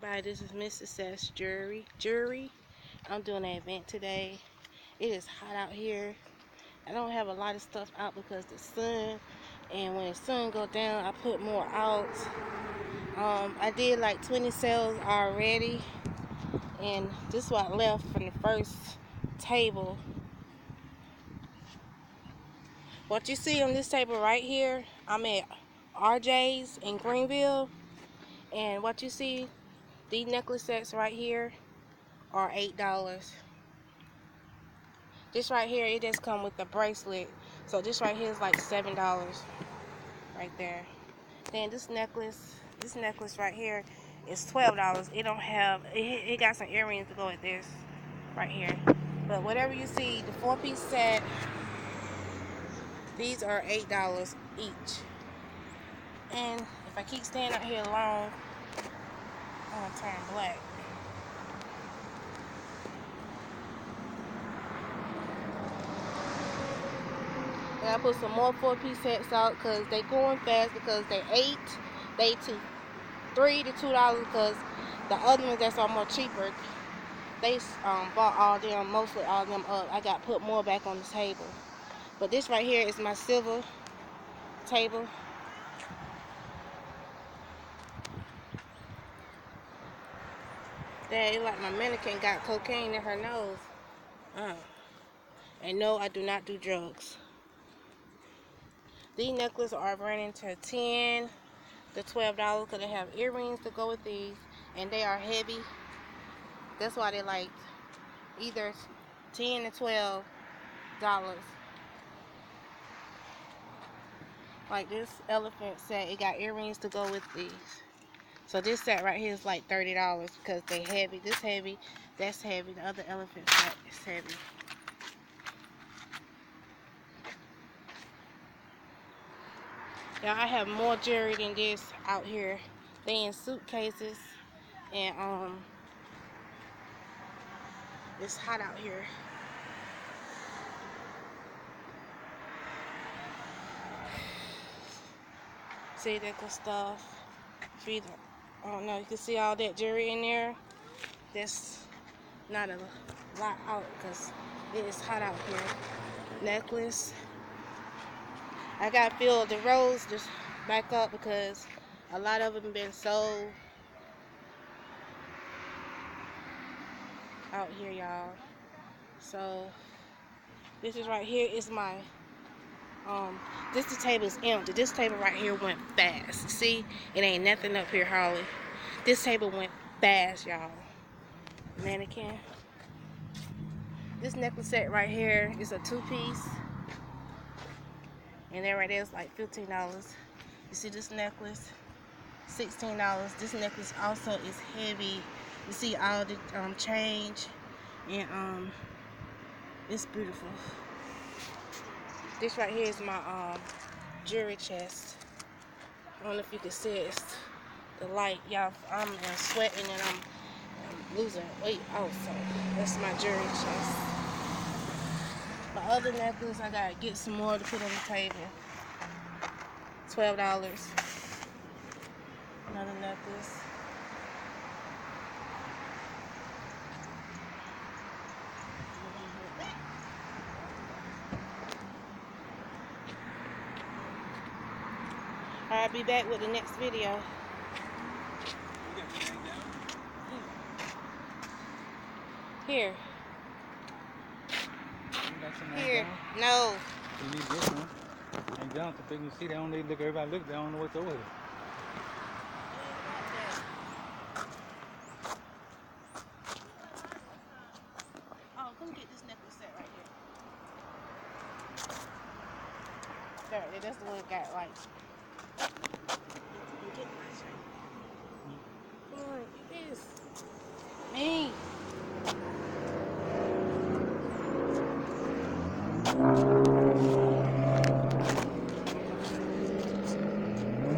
everybody, this is MzSucc3zz Jewelry. I'm doing an event today. It is hot out here. I don't have a lot of stuff out because the sun, and when the sun go down I put more out. I did like 20 sales already, and this is what left from the first table. What you see on this table right here, I'm at RJ's in Greenville, and what you see, these necklace sets right here are $8. This right here, it just come with the bracelet. So this right here is like $7 right there. Then this necklace right here is $12. It don't have, it got some earrings to go with this right here. But whatever you see, the 4-piece set, these are $8 each. And if I keep staying out here long, I'm gonna turn black. And I put some more 4-piece sets out because they going fast, because they $3 to $2 because the other ones that's are more cheaper, they bought all them, mostly all them up. I got put more back on the table. But this right here is my silver table. Dang, like my mannequin got cocaine in her nose. And no, I do not do drugs. These necklaces are running to $10 to $12 because they have earrings to go with these, and they are heavy. That's why they like either $10 to $12. Like this elephant set, it got earrings to go with these. So this set right here is like $30 because they heavy. This heavy, that's heavy. The other elephant set is heavy. Now I have more jewelry than this out here. They in suitcases, and it's hot out here. See that good stuff. I don't know, you can see all that jewelry in there. That's not a lot out because it is hot out here. Necklace. I got filled the rows just back up because a lot of them been sold out here, y'all. So this is right here is my this table is empty. This table right here went fast. See, it ain't nothing up here hardly. This table went fast, y'all. Mannequin. This necklace set right here is a 2-piece. And that right there is like $15. You see this necklace? $16. This necklace also is heavy. You see all the change, and it's beautiful. This right here is my jewelry chest. I don't know if you can see it. It's the light, y'all. I'm sweating and I'm losing weight also. That's my jewelry chest. My other necklace, I gotta get some more to put on the table. $12. Another necklace. I'll be back with the next video. Here. Here. No. You need this one. And down so they can see, they don't need to look, everybody look, they don't know what's over here. Oh, come get this necklace set right here. There, that's the one that got like. Come on, get this. Me.